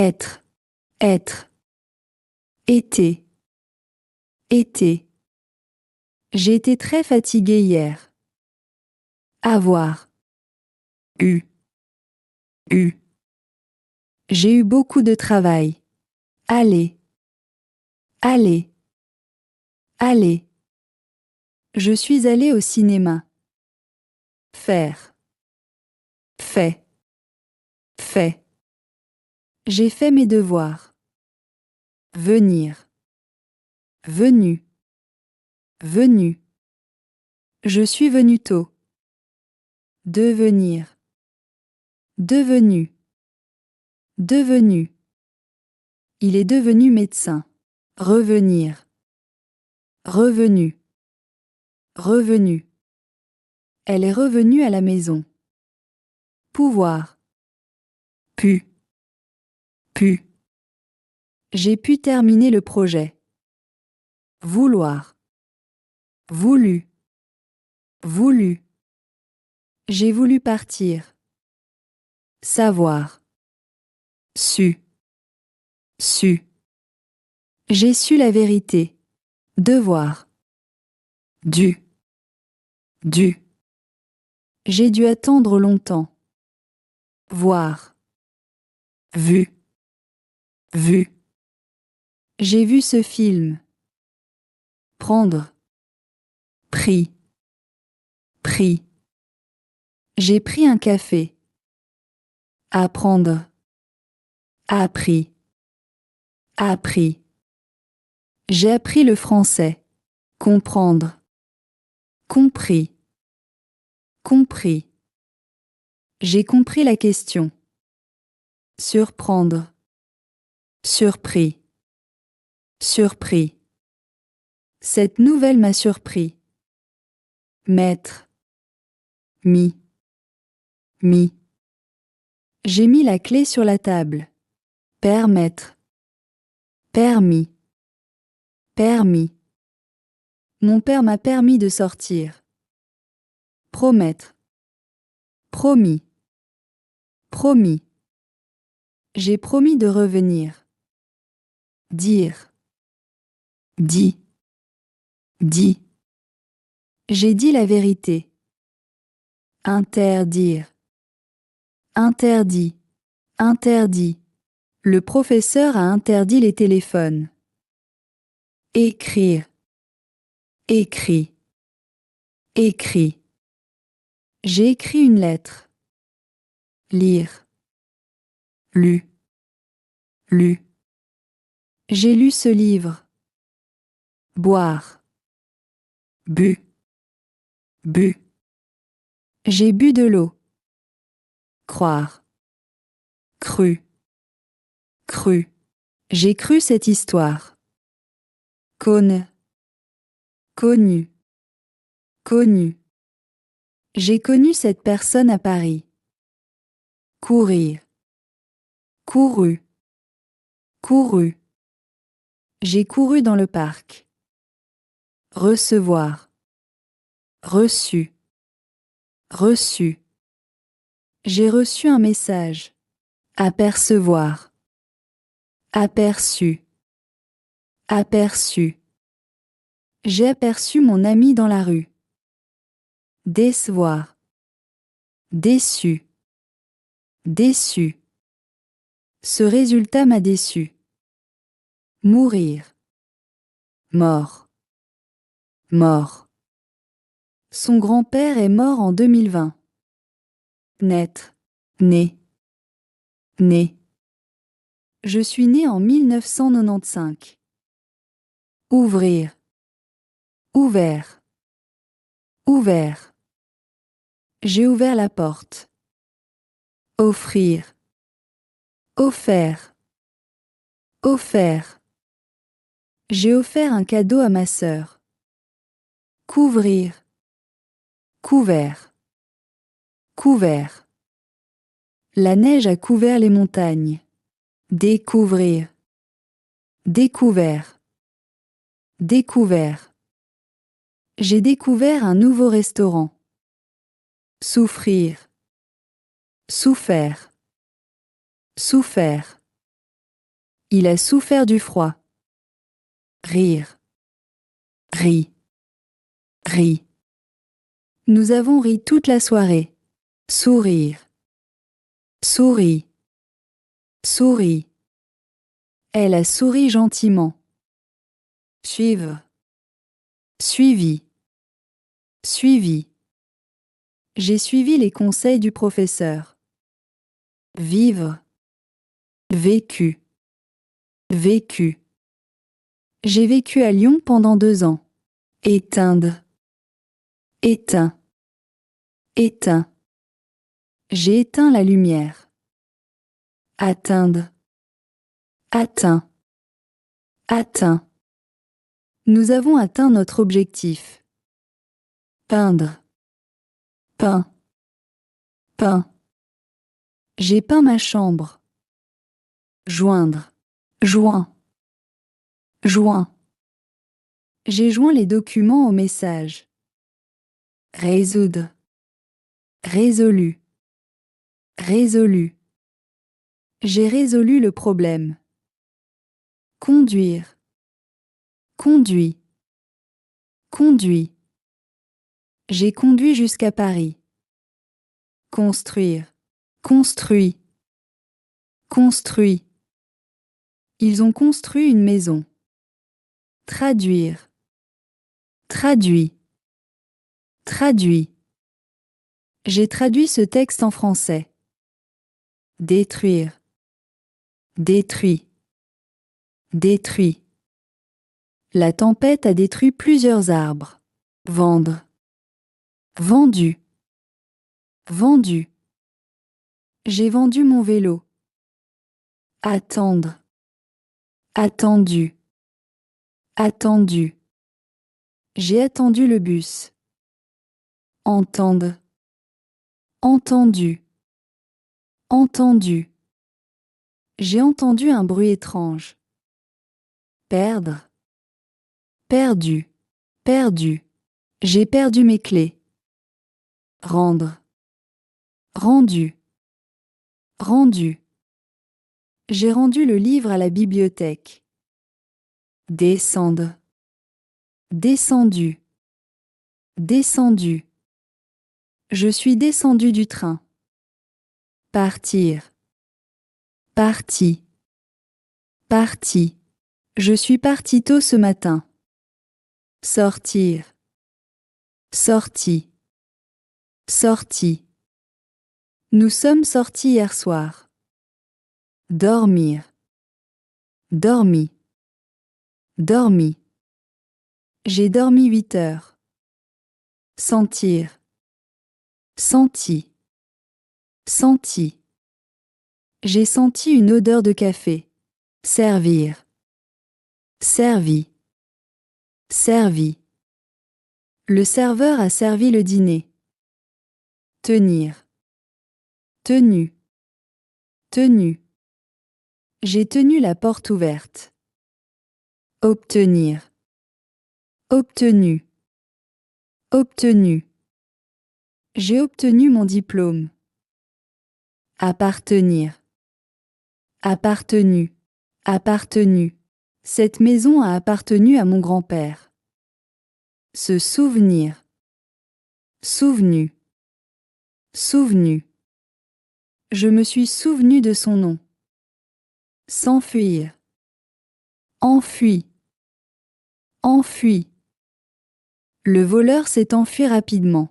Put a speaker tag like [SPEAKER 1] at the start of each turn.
[SPEAKER 1] Être, être. Été, été. J'ai été très fatiguée hier. Avoir. Eu, eu. J'ai eu beaucoup de travail. Aller, aller, aller. Je suis allée au cinéma. Faire, fait, fait. J'ai fait mes devoirs. Venir, venu, venu. Je suis venu tôt. Devenir, devenu, devenu. Il est devenu médecin. Revenir, revenu, revenu. Elle est revenue à la maison. Pouvoir, pu, pu. J'ai pu terminer le projet. Vouloir, voulu, voulu. J'ai voulu partir. Savoir, su, su. J'ai su la vérité. Devoir, dû, dû. J'ai dû attendre longtemps. Voir, vu, vu. J'ai vu ce film. Prendre, pris, pris. J'ai pris un café. Apprendre, appris, appris. J'ai appris le français. Comprendre, compris, compris. J'ai compris la question. Surprendre, surpris, surpris. Cette nouvelle m'a surpris. Mettre, mis, mis. J'ai mis la clé sur la table. Permettre, permis, permis. Mon père m'a permis de sortir. Promettre, promis, promis. J'ai promis de revenir. Dire, dit, dit. J'ai dit la vérité. Interdire, interdit, interdit. Le professeur a interdit les téléphones. Écrire, écrit, écrit. J'ai écrit une lettre. Lire, lu, lu. J'ai lu ce livre. Boire, bu, bu. J'ai bu de l'eau. Croire, cru, cru. J'ai cru cette histoire. Connu, connu, connu. J'ai connu cette personne à Paris. Courir, couru, couru. J'ai couru dans le parc. Recevoir, reçu, reçu. J'ai reçu un message. Apercevoir, aperçu, aperçu. J'ai aperçu mon ami dans la rue. Décevoir, déçu, déçu. Ce résultat m'a déçu. Mourir, mort, mort. Son grand-père est mort en 2020. Naître, né, né. Je suis né en 1995. Ouvrir, ouvert, ouvert. J'ai ouvert la porte. Offrir, offert, offert. J'ai offert un cadeau à ma sœur. Couvrir, couvert, couvert. La neige a couvert les montagnes. Découvrir, découvert, découvert. J'ai découvert un nouveau restaurant. Souffrir, souffert, souffert. Il a souffert du froid. Rire. Rit. Rit. Nous avons ri toute la soirée. Sourire. Sourit. Sourit. Elle a souri gentiment. Suivre. Suivi. Suivi. J'ai suivi les conseils du professeur. Vivre. Vécu. Vécu. J'ai vécu à Lyon pendant 2 ans. Éteindre. Éteint. Éteint. J'ai éteint la lumière. Atteindre. Atteint. Atteint. Nous avons atteint notre objectif. Peindre. Peint. Peint. J'ai peint ma chambre. Joindre. Joint. Joint. J'ai joint les documents au message. Résoudre. Résolu. Résolu. J'ai résolu le problème. Conduire. Conduit. Conduit. J'ai conduit jusqu'à Paris. Construire. Construit. Construit. Ils ont construit une maison. Traduire. Traduit. Traduit. J'ai traduit ce texte en français. Détruire. Détruit. Détruit. La tempête a détruit plusieurs arbres. Vendre. Vendu. Vendu. J'ai vendu mon vélo. Attendre. Attendu. Attendu. J'ai attendu le bus. Entendre. Entendu. Entendu. J'ai entendu un bruit étrange. Perdre. Perdu. Perdu. J'ai perdu mes clés. Rendre. Rendu. Rendu. J'ai rendu le livre à la bibliothèque. Descendre. Descendu. Descendu. Je suis descendu du train. Partir. Parti. Parti. Je suis parti tôt ce matin. Sortir. Sorti. Sorti. Nous sommes sortis hier soir. Dormir. Dormi. Dormi. J'ai dormi 8 heures. Sentir. Senti. Senti. J'ai senti une odeur de café. Servir. Servi. Servi. Le serveur a servi le dîner. Tenir. Tenu. Tenu. J'ai tenu la porte ouverte. Obtenir. Obtenu. Obtenu. J'ai obtenu mon diplôme. Appartenir. Appartenu. Appartenu. Cette maison a appartenu à mon grand-père. Se souvenir. Souvenu. Souvenu. Je me suis souvenu de son nom. S'enfuir. Enfui. Enfui. Le voleur s'est enfui rapidement.